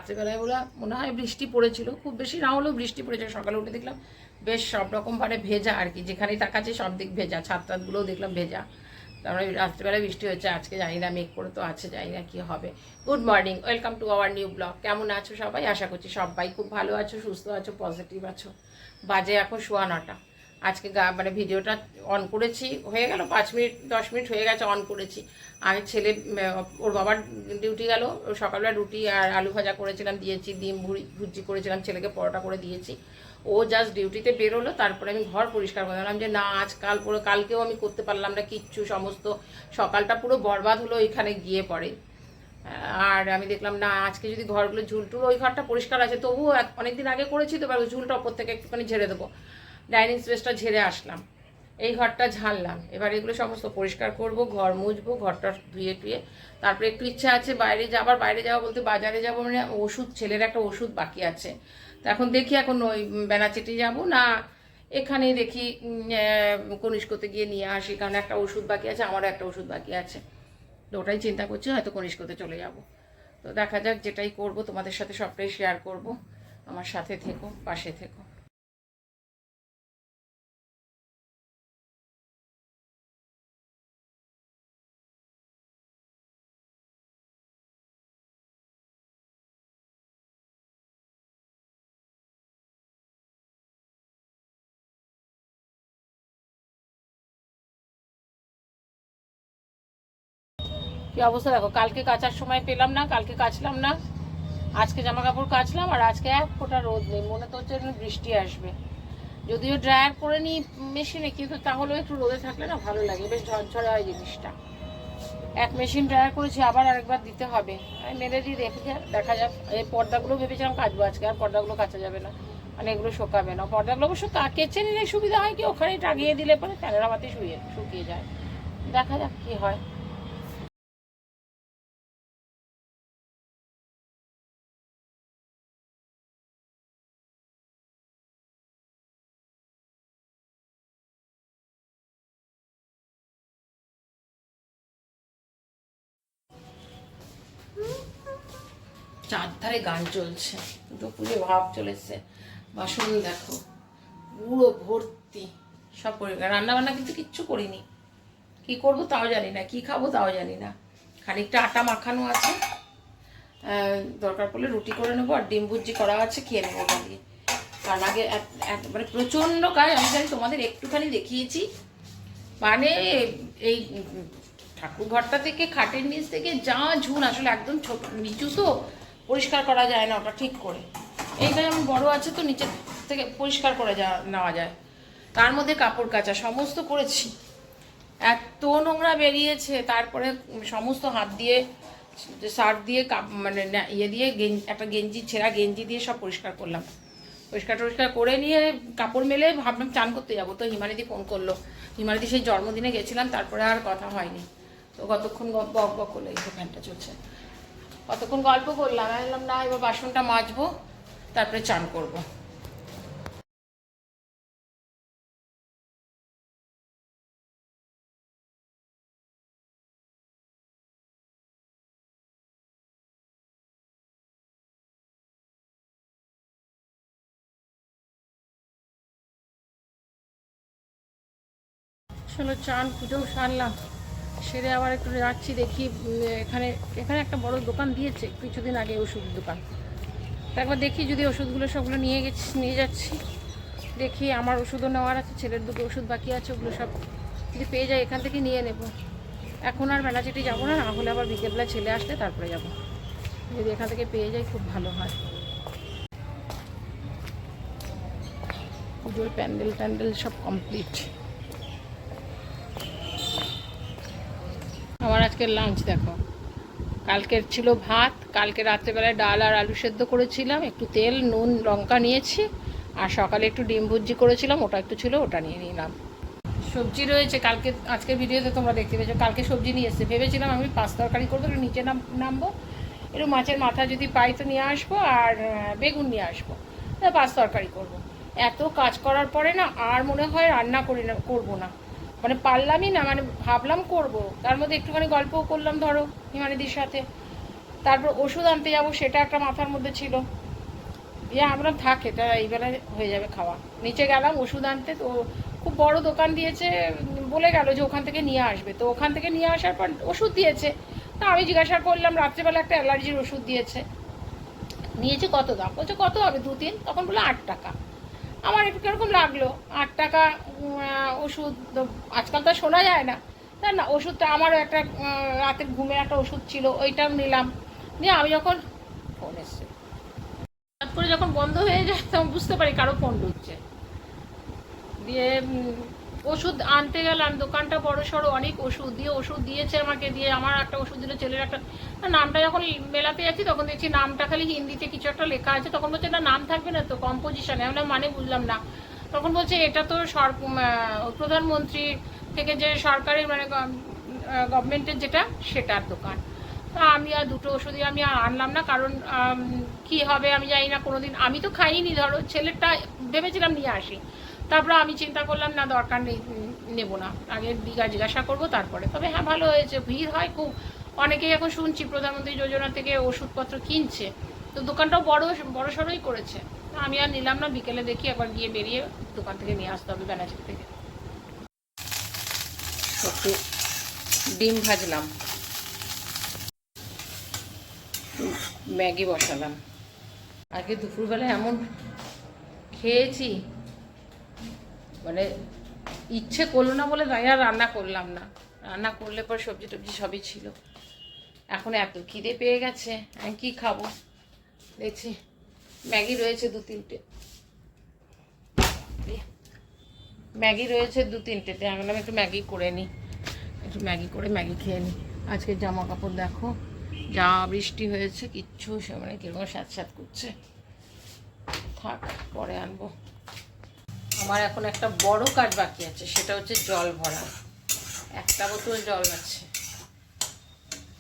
রাত্রেবেলায় ওরা মনে হয় বৃষ্টি পড়েছিল, খুব বেশি না হলেও বৃষ্টি পড়েছিল। সকালে উঠে দেখলাম বেশ সব রকমভাবে ভেজা আর কি, যেখানেই তাকাচ্ছি সব দিক ভেজা, ছাদ টাদগুলোও দেখলাম ভেজা। তারপরে রাত্রেবেলায় বৃষ্টি হচ্ছে, আজকে জানি না, মেঘ করে তো আছে, জানি না কী হবে। Good morning, welcome to our new blog. কেমন আছো সবাই? আশা করছি সবাই খুব ভালো আছো, সুস্থ আছো, পজিটিভ আছো। বাজে এখন 9:15। আজকে মানে ভিডিওটা অন করেছি, হয়ে গেল 5 মিনিট 10 মিনিট হয়ে গেছে অন করেছি। আমি ছেলে ওর বাবার ডিউটি গেল, সকালবেলা রুটি আর আলু ভাজা করেছিলাম, দিয়েছি, ডিম ভুজি করেছিলাম, ছেলেকে পরোটা করে দিয়েছি। ও জাস্ট ডিউটিতে বেরোলো, তারপরে আমি ঘর পরিষ্কার করে দিলাম যে না আজকাল পুরো, কালকেও আমি করতে পারলাম না কিচ্ছু, সমস্ত সকালটা পুরো বরবাদ হলো এখানে গিয়ে পড়ে। আর আমি দেখলাম না আজকে যদি ঘরগুলো ঝুলটুল, ওই ঘরটা পরিষ্কার আছে তবুও অনেকদিন আগে করেছি তো, এবার ঝুলটা ওপর থেকে একটুখানি ঝেড়ে দেবো। ডাইনিং স্পেসটা ঝেড়ে আসলাম, এই ঘরটা ঝাড়লাম, এবার এগুলো সমস্ত পরিষ্কার করব, ঘর মুছবো, ঘরটা ধুয়ে টুয়ে তারপরে একটু ইচ্ছা আছে বাইরে যাবার। বাইরে যাওয়া বলতে বাজারে যাবো, মানে ওষুধ, ছেলের একটা ওষুধ বাকি আছে। তো এখন দেখি, এখন ওই বেনাচিটি যাব না এখানে দেখি কনিষ্কতে গিয়ে নিয়ে আসি, কারণ একটা ওষুধ বাকি আছে, আমারও একটা ওষুধ বাকি আছে। তো ওটাই চিন্তা করছি, হয়তো কনিষ্কতে চলে যাব। তো দেখা যাক, যেটাই করব তোমাদের সাথে সবটাই শেয়ার করব। আমার সাথে থেকো, পাশে থেকো। কি অবস্থা দেখো, কালকে কাচার সময় পেলাম না, কালকে কাচলাম না, আজকে জামা কাপড় কাচলাম, আর আজকে এক ফোঁটা রোদ নেই, মনে তো হচ্ছে বৃষ্টি আসবে। যদিও ড্রায়ার করে নিই মেশিনে, কিন্তু তাহলেও একটু রোদে থাকলে না ভালো লাগে, বেশ ঝরঝরে হয় জিনিসটা। এক মেশিন ড্রায়ার করেছি, আবার আরেকবার দিতে হবে। আমি মেলে দিই, দেখা যাক। এই পর্দাগুলো ভেবেছিলাম কাচবো আজকে, আর পর্দাগুলো কাচা যাবে না, মানে এগুলো শুকাবে না। পর্দাগুলো অবশ্য কেচে নিলে সুবিধা হয় কি, ওখানেই টাঙিয়ে দিলে পরে ফ্যানের হাওয়াতে শুকিয়ে যায়। দেখা যাক কি হয়। চারধারে গান চলছে, দুপুরে ভাব চলেছে। বাসন দেখো পুরো ভর্তি, সব পরিষ্কার। রান্না বান্না কিন্তু কিচ্ছু করিনি, কি করব তাও জানি না, কি খাবো তাও জানি না। খানিকটা আটা মাখানো আছে, দরকার পড়লে রুটি করে নেবো, আর ডিম ভুজি করা আছে, খেয়ে নেবো বানিয়ে। কারণ আগে মানে প্রচণ্ড কাজ, আমি জানি তোমাদের একটুখানি দেখিয়েছি, মানে এই ঠাকুর ঘরটা থেকে, খাটের নিচ থেকে যা ঝুল, আসলে একদম ছোট নিচু তো, পরিষ্কার করা যায় না ওটা ঠিক করে। এইটা যেমন বড় আছে তো, নিচে থেকে পরিষ্কার করে নেওয়া যায়। তার মধ্যে কাপড় কাচা সমস্ত করেছি, এত নোংরা বেরিয়েছে। তারপরে সমস্ত হাত দিয়ে, সার্ফ দিয়ে, মানে ইয়ে দিয়ে, একটা গেঞ্জি, ছেঁড়া গেঞ্জি দিয়ে সব পরিষ্কার করলাম। পরিষ্কার টরিষ্কার করে নিয়ে কাপড় মেলে ভাবলাম চান করতে যাবো, তো হিমানিদি ফোন করলো। হিমানিদি সেই জন্মদিনে গেছিলাম, তারপরে আর কথা হয়নি। তো কতক্ষণ বক বক করলো, এই ফ্যানটা চলছে, কতক্ষণ গল্প করলাম। আমি বললাম না, এবার বাসনটা মাজবো, তারপরে চান করবো। আসলে চান পুজোও সারলাম, সেরে আবার একটু যাচ্ছি, দেখি এখানে এখানে একটা বড় দোকান দিয়েছে কিছুদিন আগে, ওষুধের দোকান। তো একবার দেখি যদি ওষুধগুলো সবগুলো নিয়ে যাচ্ছি। দেখি আমার ওষুধও নেওয়ার আছে, ছেলের দুটো ওষুধ বাকি আছে, ওগুলো সব যদি পেয়ে যাই এখান থেকে নিয়ে নেব। এখন আর বেনাচিটি যাবো না, হলে আবার বিকেলবেলা ছেলে আসলে তারপরে যাব। যদি এখান থেকে পেয়ে যাই খুব ভালো হয়। পুজোর প্যান্ডেল সব কমপ্লিট। আমার আজকের লাঞ্চ দেখো, কালকের ছিল ভাত, কালকে রাত্রেবেলায় ডাল আর আলু সেদ্ধ করেছিলাম, একটু তেল নুন লঙ্কা নিয়েছি, আর সকালে একটু ডিম ভুজি করেছিলাম, ওটা একটু ছিল, ওটা নিয়ে নিলাম। সবজি রয়েছে, কালকে আজকের ভিডিওতে তোমরা দেখতে পেয়েছো, কালকে সবজি নিয়ে এসেছে। ভেবেছিলাম আমি পাঁচ তরকারি করবো, একটু নিচে নামবো, একটু মাছের মাথা যদি পাই তো নিয়ে আসবো, আর বেগুন নিয়ে আসবো, পাঁচ তরকারি করবো। এত কাজ করার পরে না আর মনে হয় রান্না করবো না, মানে পারলামই না, মানে ভাবলাম করব, তার মধ্যে একটুখানি গল্পও করলাম ধরো হিমানিদির সাথে। তারপর ওষুধ আনতে যাবো, সেটা একটা মাথার মধ্যে ছিল। আমরা থাক, এটা এইবেলা হয়ে যাবে খাওয়া। নিচে গেলাম ওষুধ আনতে, তো খুব বড় দোকান দিয়েছে, বলে গেল যে ওখান থেকে নিয়ে আসবে। তো ওখান থেকে নিয়ে আসার পর ওষুধ দিয়েছে। তা আমি জিজ্ঞাসা করলাম, রাত্রেবেলা একটা অ্যালার্জির ওষুধ দিয়েছে, নিয়েছে কত দাম? বলছে কত হবে, 2-3। তখন বললো 8 টাকা। আমার একটু কিরকম লাগলো, 8 টাকা ওষুধ, আজকাল তো শোনা যায় না, তাই না? ওষুধটা আমারও একটা রাতের ঘুমের একটা ওষুধ ছিল, ওইটাও নিলাম। নিয়ে আমি যখন ফোন এসছে, হঠাৎ করে যখন বন্ধ হয়ে যায় তখন বুঝতে পারি কারো ফোন ঢুকছে। দিয়ে ওষুধ আনতে গেলাম, দোকানটা বড় সড়ো, অনেক ওষুধ দিয়ে, ওষুধ দিয়েছে আমাকে, দিয়ে আমার একটা ওষুধ দিল, ছেলের একটা। নামটা যখন মেলাতে যাচ্ছি তখন দেখছি নামটা খালি হিন্দিতে কিছু একটা লেখা আছে। তখন বলছে না, নাম থাকবে না তো, কম্পোজিশনে। আমরা মানে বুঝলাম না। তখন বলছে এটা তো প্রধানমন্ত্রী থেকে যে সরকারের মানে গভর্নমেন্টের যেটা, সেটার দোকান। তা আমি আর দুটো ওষুধই আমি আর আনলাম না, কারণ কি হবে আমি জানি না, কোনোদিন আমি তো খাইনি। ধরো ছেলেরটা ভেবেছিলাম নিয়ে আসি, তারপরে আমি চিন্তা করলাম না, দরকার নেই, নেবো না, আগে জিজ্ঞাসা করবো তারপরে। তবে হ্যাঁ, ভালো হয়েছে, ভিড় হয় খুব, অনেকেই এখন শুনছি প্রধানমন্ত্রী যোজনা থেকে ওষুধপত্র কিনছে, তো দোকানটাও বড় সড়োই করেছে। আমি আর নিলাম না, বিকেলে দেখি একবার গিয়ে বেরিয়ে দোকান থেকে নিয়ে আসতে হবে, ব্যানার্জি থেকে। একটু ডিম ভাজলাম, ম্যাগি বসালাম। আগে দুপুরবেলায় এমন খেয়েছি, মানে ইচ্ছে করলো না বলে তাই আর রান্না করলাম না। রান্না করলে পর সবজি টবজি সবই ছিল। এখন এত খিদে পেয়ে গেছে, আমি কী খাবো, দেখছি ম্যাগি রয়েছে 2-3টে, ম্যাগি রয়েছে 2-3টেতে। আমি বললাম একটু ম্যাগি করে নিই, একটু ম্যাগি করে ম্যাগি খেয়ে নিই। আজকে জামা কাপড় দেখো, যা বৃষ্টি হয়েছে, কিচ্ছু মানে কীরকম স্যাঁত করছে। থাক, পরে আনবো। আমার এখন একটা বড় কাজ বাকি আছে, সেটা হচ্ছে জল ভরা। 1 বোতল জল আছে,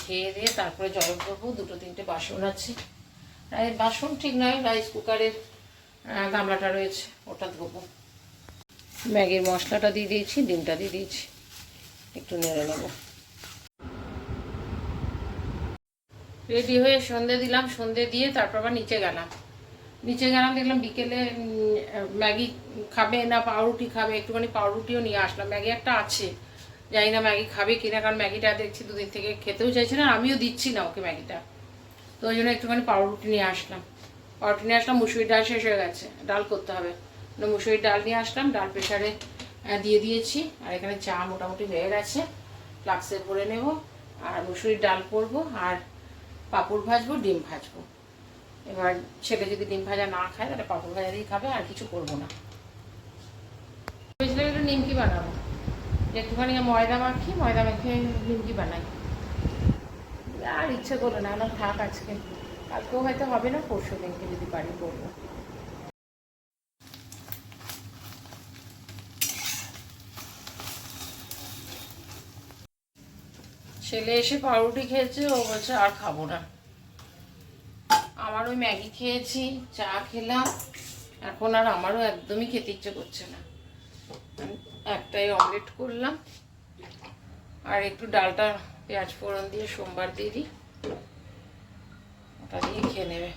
খেয়ে দিয়ে তারপরে জল ভরবো। 2-3টে বাসন আছে, বাসন ঠিক নয়, রাইস কুকারের গামলাটা রয়েছে, ওটা ধোবো। ম্যাগির মশলাটা দিয়ে দিয়েছি, ডিমটা দিয়ে দিয়েছি, একটু নেড়ে নেব। রেডি হয়ে সন্ধে দিলাম, সন্ধে দিয়ে তারপর আবার নিচে গেলাম, দেখলাম বিকেলে ম্যাগি খাবে না পাউরুটি খাবে, একটুখানি পাউরুটিও নিয়ে আসলাম। ম্যাগি একটা আছে, জানি না ম্যাগি খাবে কিনা, কারণ ম্যাগিটা দেখছি 2 দিন থেকে খেতেও চাইছে না, আমিও দিচ্ছি না ওকে ম্যাগিটা। তো ওই জন্য একটুখানি পাউরুটি নিয়ে আসলাম। মুসুরির ডাল শেষ হয়ে গেছে, ডাল করতে হবে, মুসুরির ডাল নিয়ে আসলাম, ডাল প্রেশারে দিয়ে দিয়েছি। আর এখানে চা মোটামুটি হয়ে গেছে, ফ্লাক্সে ভরে নেব। আর মুসুরির ডাল করবো, আর পাঁপড় ভাজবো, ডিম ভাজবো। এবার ছেলে যদি ডিম ভাজা না খায় তাহলে পাঁপড় ভাজা দিয়ে খাবে, আর কিছু করবো না। ভেবেছিলাম একটু নিমকি বানাবো, একটুখানি ময়দা মাখিয়ে নিমকি বানাই, আর ইচ্ছে করলো না, আমার থাক আজকে, কালকেও হয়তো হবে না, পরশু দিনকে যদি পারি করবো। ছেলে এসে পাউরুটি খেয়েছে, ও বলছে আর খাবো না। আমার ওই ম্যাগি খেয়েছি, চা খেলাম, এখন আর আমারও একদমই খেতে ইচ্ছে করছে না। একটাই অমলেট করলাম, আর একটু ডালটা পেঁয়াজ ফোড়ন দিয়ে সোমবার দিয়ে দিই, ওটা দিয়ে খেয়ে নেবে।